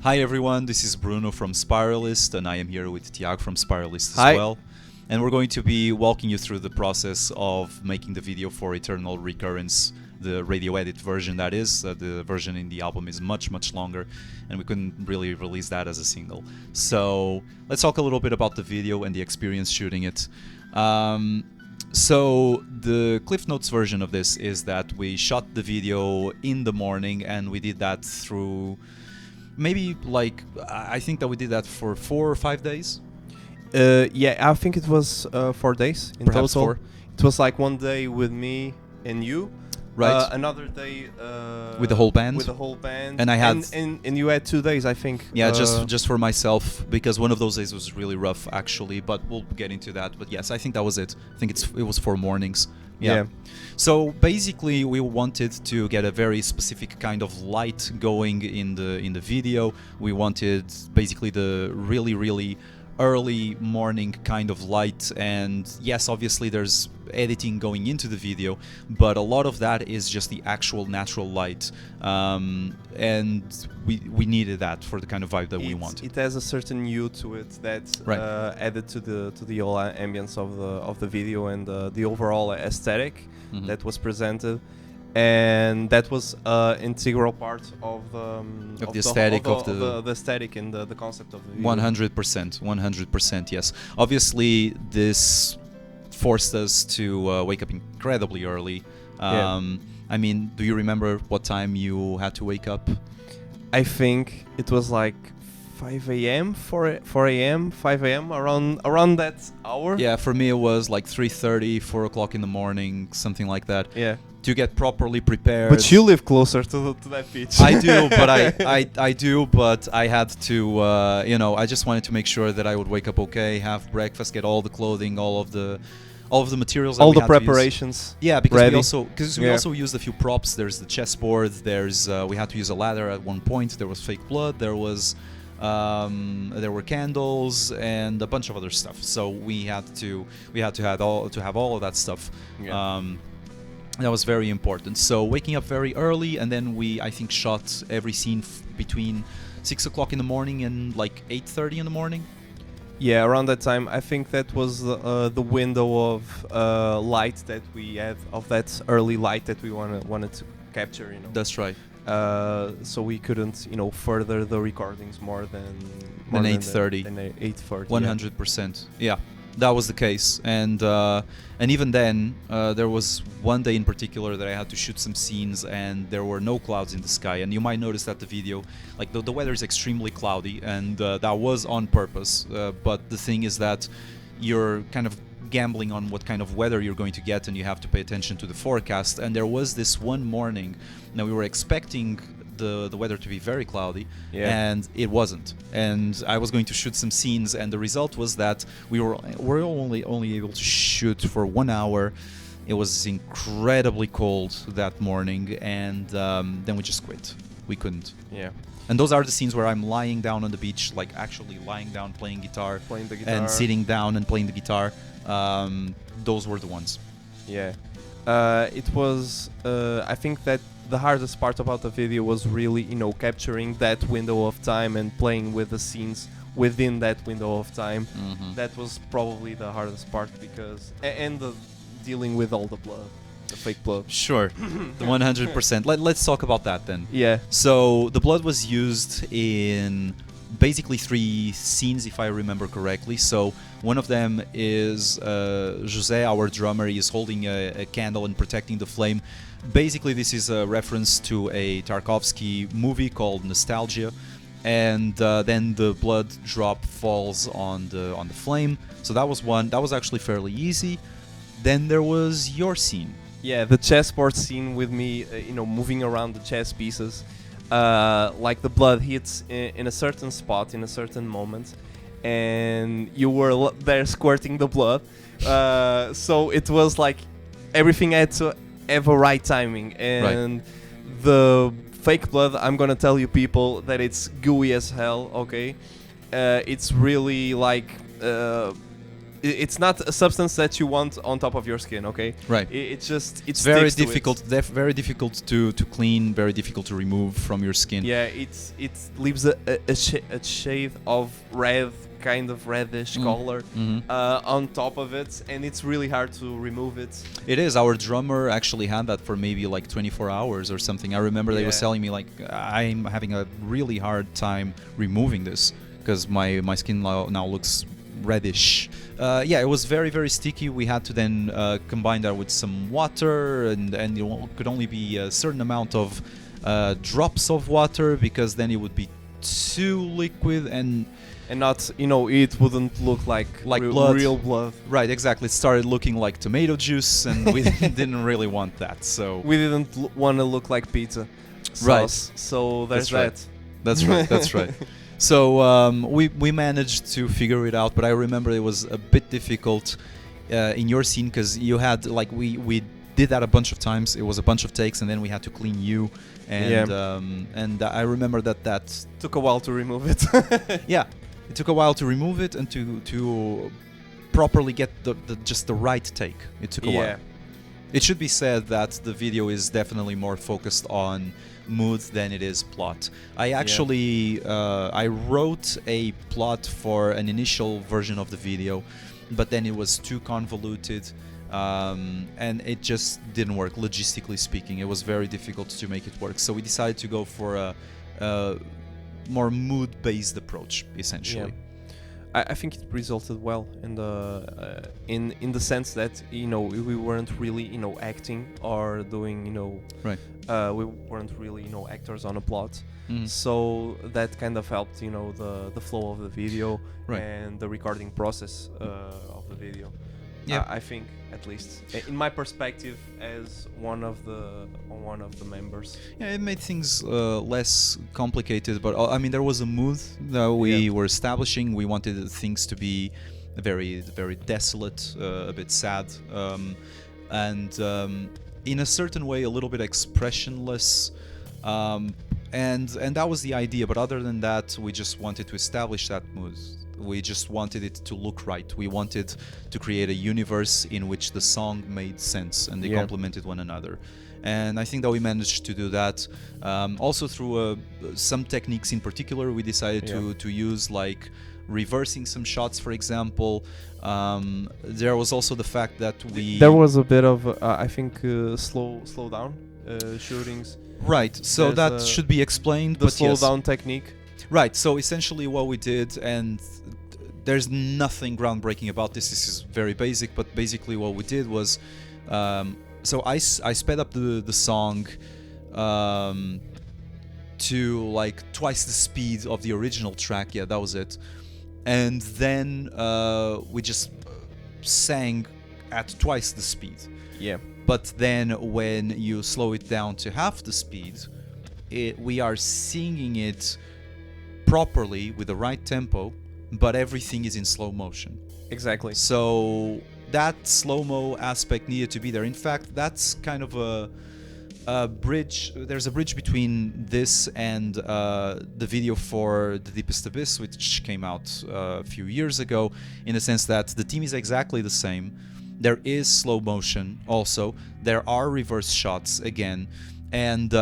Hi everyone, this is Bruno from Spiralist, and I am here with Tiago from Spiralist as Hi. well. And we're going to be walking you through the process of making the video for Eternal Recurrence, the radio edit version that is. The version in the album is much longer, and we couldn't really release that as a single. So let's talk a little bit about the video and the experience shooting it. So the Cliff Notes version of this is that we shot the video in the morning, and we did that through maybe I think that we did that for 4 or 5 days. Yeah, I think it was 4 days in Perhaps total. 4. It was like one day with me and you, Right. another day With the whole band. With the whole band, And I had- and you had 2 days, I think. Yeah, just for myself, because one of those days was really rough actually, but we'll get into that. But yes, I think that was it. I think it was 4 mornings. Yeah. So basically, we wanted to get a very specific kind of light going in the video. We wanted basically the really early morning kind of light, and yes, obviously there's editing going into the video, but a lot of that is just the actual natural light, and we needed that for the kind of vibe that we wanted. It has a certain hue to it that Right. added to the whole ambience of the video and the overall aesthetic Mhm. that was presented. And that was integral part of the aesthetic of the aesthetic and the concept of the video. 100%, yes. Obviously, this forced us to wake up incredibly early. I mean, do you remember what time you had to wake up? I think it was like 5 a.m., 4 a.m., 5 a.m. around that hour. Yeah, for me it was like 3:30, 4 o'clock in the morning, something like that. Yeah. To get properly prepared. But you live closer to that beach. I do, but I do, but I had to, I just wanted to make sure that I would wake up okay, have breakfast, get all the clothing, all of the materials, that all we the had to use. preparations. Yeah, because ready. we also used a few props. There's the chessboard. There's we had to use a ladder at one point. There was fake blood. There were candles and a bunch of other stuff. So we had to have all of that stuff. Yeah. That was very important. So waking up very early, and then I think shot every scene between 6 o'clock in the morning and like 8:30 in the morning. Yeah, around that time, I think that was the window of light that we had, of that early light that we wanted to capture. That's right. So we couldn't, further the recordings more than 8:30. Than 8:30. 100%. Yeah, that was the case, and even then, there was one day in particular that I had to shoot some scenes, and there were no clouds in the sky. And you might notice that the video, like the weather is extremely cloudy, and that was on purpose. But the thing is that you're kind of gambling on what kind of weather you're going to get, and you have to pay attention to the forecast. And there was this one morning, now we were expecting the weather to be very cloudy, and it wasn't. And I was going to shoot some scenes, and the result was that we were only able to shoot for 1 hour. It was incredibly cold that morning, and then we just quit. We couldn't. Yeah. And those are the scenes where I'm lying down on the beach, like actually lying down playing guitar, and sitting down and playing the guitar. Those were the ones. Yeah. It was, I think that the hardest part about the video was really, capturing that window of time and playing with the scenes within that window of time. Mm-hmm. That was probably the hardest part, because, and dealing with all the blood, the fake blood. Sure, the 100%. Let's talk about that then. Yeah. So the blood was used in basically 3 scenes, if I remember correctly. So one of them is José, our drummer, is holding a candle and protecting the flame. Basically, this is a reference to a Tarkovsky movie called Nostalgia, and then the blood drop falls on the flame. So that was one. That was actually fairly easy. Then there was your scene. Yeah, the chessboard scene with me, moving around the chess pieces. Like the blood hits in a certain spot, in a certain moment, and you were there squirting the blood. So it was like everything had to have a right timing. And the fake blood, I'm gonna tell you people that it's gooey as hell, okay? It's really like it's not a substance that you want on top of your skin, okay? Right. It's very sticks to it. difficult. Very difficult to clean. Very difficult to remove from your skin. Yeah, it leaves a shade of red, kind of reddish color on top of it, and it's really hard to remove it. It is. Our drummer actually had that for maybe like 24 hours or something. I remember they was telling me like I'm having a really hard time removing this because my skin now looks reddish. Yeah, it was very, very sticky. We had to then combine that with some water, and it could only be a certain amount of drops of water, because then it would be too liquid and not, it wouldn't look like blood. real blood. Right, exactly. It started looking like tomato juice, and we didn't really want that. So we didn't want to look like pizza sauce. Right. So there's That's that. That's right. That's right. So we managed to figure it out, but I remember it was a bit difficult in your scene, because you had like we did that a bunch of times. It was a bunch of takes, and then we had to clean you, and I remember that Took a while to remove it. yeah, it took a while to remove it and to properly get just the right take. It took a while. It should be said that the video is definitely more focused on mood than it is plot. I actually I wrote a plot for an initial version of the video, but then it was too convoluted, and it just didn't work. Logistically speaking, it was very difficult to make it work. So we decided to go for a more mood-based approach, essentially. I think it resulted well in the sense that we weren't really acting or doing Right. We weren't really actors on a plot, so that kind of helped the flow of the video and the recording process of the video. Yeah, I think, at least in my perspective as one of the members. Yeah, it made things less complicated, but I mean there was a mood that we were establishing. We wanted things to be very, very desolate, a bit sad, and in a certain way a little bit expressionless, and that was the idea. But other than that, we just wanted to establish that mood. We just wanted it to look right. We wanted to create a universe in which the song made sense and they complemented one another. And I think that we managed to do that. Also through some techniques in particular, we decided to use, like reversing some shots, for example. There was also the fact that there was a bit of I think slow down shootings. Right. So that should be explained. The slow down technique. Right, so essentially what we did, and there's nothing groundbreaking about this, this is very basic, but basically what we did was, so I sped up the song to like twice the speed of the original track, yeah, that was it, and then we just sang at twice the speed. Yeah. But then when you slow it down to half the speed, we are singing it properly with the right tempo, but everything is in slow motion. Exactly. So that slow-mo aspect needed to be there. In fact, that's kind of a bridge. There's a bridge between this and the video for The Deepest Abyss, which came out a few years ago, in the sense that the theme is exactly the same. There is slow motion also. There are reverse shots again, and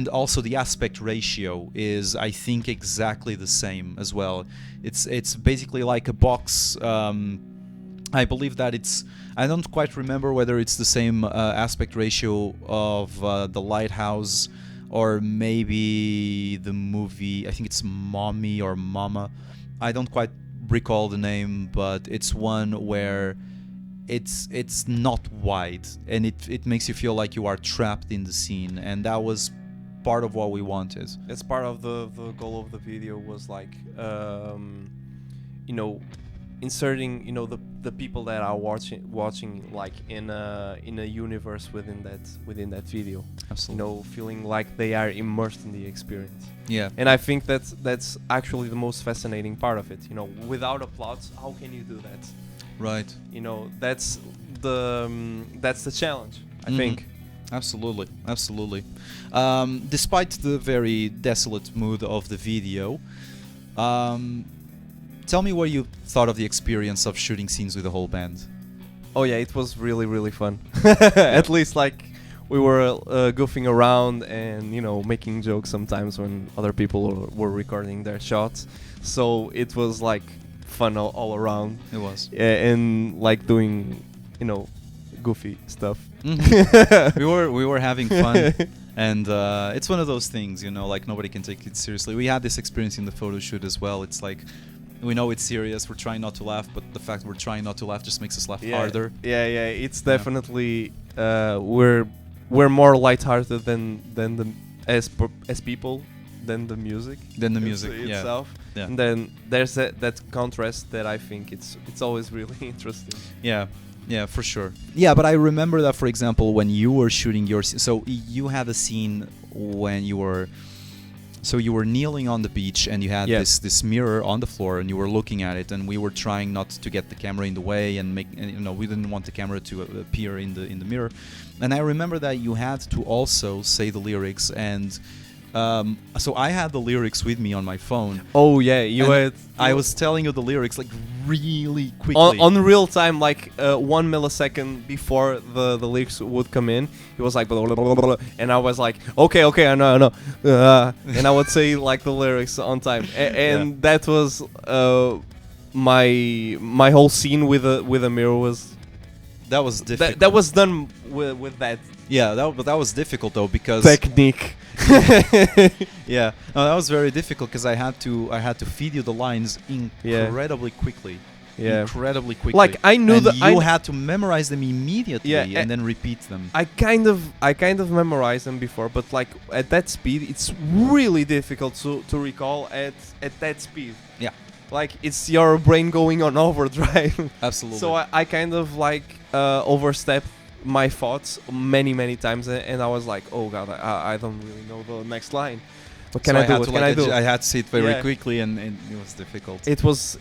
also the aspect ratio is, I think, exactly the same as well. It's basically like a box. I believe that it's, I don't quite remember whether it's the same aspect ratio of The Lighthouse or maybe the movie, I think it's Mommy or Mama. I don't quite recall the name, but it's one where it's not wide, and it makes you feel like you are trapped in the scene, and that was part of what we wanted. It's part of the goal of the video, was like inserting the people that are watching like in a universe within that video. Absolutely. Feeling like they are immersed in the experience. Yeah. And I think that's actually the most fascinating part of it. Without a plot, how can you do that? Right. That's the challenge, I think. Absolutely, absolutely. Despite the very desolate mood of the video, tell me what you thought of the experience of shooting scenes with the whole band. Oh yeah, it was really really fun. At least like we were goofing around and making jokes sometimes when other people were recording their shots. So it was like fun all around. It was. And like doing goofy stuff. Mm-hmm. we were having fun. And it's one of those things, like nobody can take it seriously. We had this experience in the photo shoot as well. It's like, we know it's serious, we're trying not to laugh, but the fact we're trying not to laugh just makes us laugh harder. Yeah, it's definitely we're more lighthearted than the as people than the music. Than the music itself. Yeah. And then there's that contrast that I think it's always really interesting. Yeah, for sure. Yeah, but I remember that, for example, when you were shooting your so you had a scene when you were kneeling on the beach and you had this mirror on the floor and you were looking at it, and we were trying not to get the camera in the way and we didn't want the camera to appear in the mirror. And I remember that you had to also say the lyrics, and so I had the lyrics with me on my phone. Oh yeah, you had. I was telling you the lyrics like really quickly on real time, like 1 millisecond before the lyrics would come in. It was like blah, blah, blah, blah, and I was like, okay, I know, and I would say like the lyrics on time, and that was my whole scene with a mirror was. That was difficult. That was done with that. Yeah, that was difficult though because technique. Yeah, no, that was very difficult because I had to feed you the lines incredibly quickly. Yeah, incredibly quickly. Like I knew and that you had to memorize them immediately. Yeah, and then repeat them. I kind of memorized them before, but like at that speed, it's really difficult to recall at that speed. Yeah, like it's your brain going on overdrive. Absolutely. So I kind of like overstepped my thoughts many times, and I was like, oh god, I don't really know the next line. What can I do? What can I do? I had to say it very quickly, and it was difficult. It was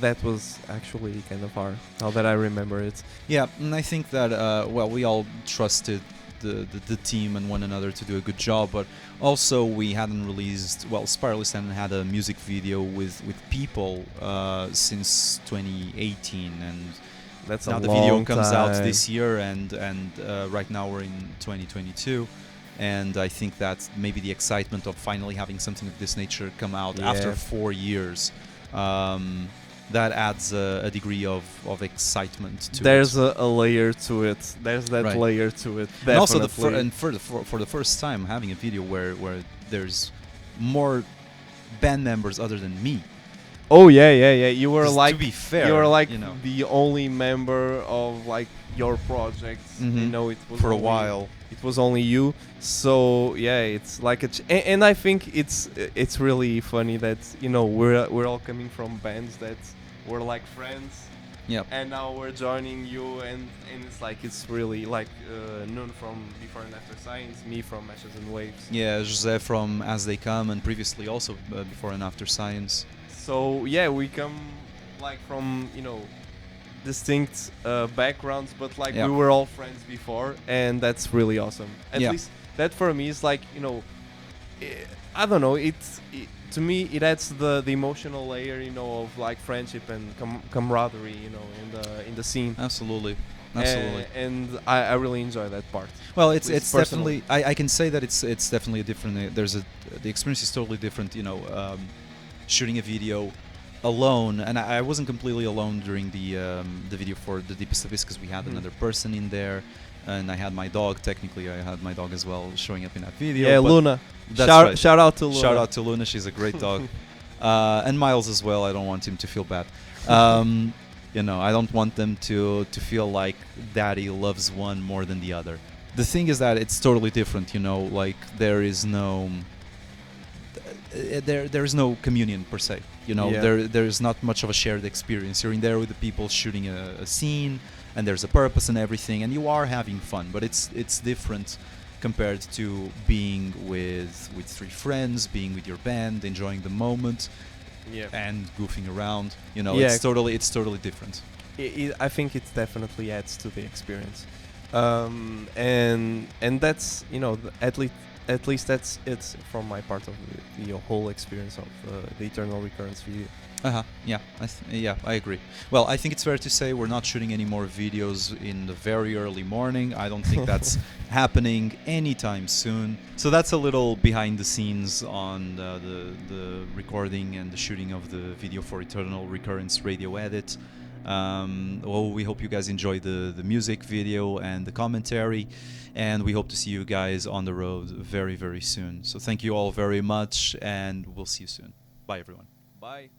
that was actually kind of hard. Now that I remember it. Yeah, and I think that we all trusted the team and one another to do a good job, but also we hadn't released. Spiralist hadn't had a music video with people since 2018, and that's now a the long video comes out time. this year, and right now we're in 2022. And I think that maybe the excitement of finally having something of this nature come out after 4 years, that adds a degree of excitement to There's it. a layer to it. There's that layer to it. Definitely. And also for the first time having a video where there's more band members other than me. Oh yeah. You were To be fair, you were like the only member of like your project. Mm-hmm. It was for a while. It was only you. So yeah, it's like and I think it's really funny that we're all coming from bands that were like friends. Yep. And now we're joining you, and it's like it's really like Nuno from Before and After Science, me from Ashes and Waves. Yeah, Jose from As They Come, and previously also Before and After Science. So yeah, we come like from distinct backgrounds, but like we were all friends before, and that's really awesome. At least that for me is like I don't know. To me it adds the emotional layer, of like friendship and camaraderie, in the scene. Absolutely. And I really enjoy that part. Well, it's definitely. I can say that it's definitely a different. The experience is totally different. Shooting a video alone, and I wasn't completely alone during the video for The Deepest Abyss because we had another person in there, and I had my dog. Technically, I had my dog as well showing up in that video. Yeah, Luna. Shout out to Luna. Shout out to Luna. She's a great dog, and Miles as well. I don't want him to feel bad. I don't want them to feel like Daddy loves one more than the other. The thing is that it's totally different. Like there is no. There is no communion per se. There is not much of a shared experience. You're in there with the people shooting a scene, and there's a purpose and everything, and you are having fun. But it's different compared to being with 3 friends, being with your band, enjoying the moment, and goofing around. It's totally different. I think it definitely adds to the experience, and that's at least that's it's from my part of the whole experience of the Eternal Recurrence video. Yeah, yeah, I agree. Well, I think it's fair to say we're not shooting any more videos in the very early morning. I don't think that's happening anytime soon. So that's a little behind the scenes on the recording and the shooting of the video for Eternal Recurrence radio edit. Well, we hope you guys enjoy the music video and the commentary, and we hope to see you guys on the road very, very soon. So thank you all very much, and we'll see you soon. Bye, everyone. Bye.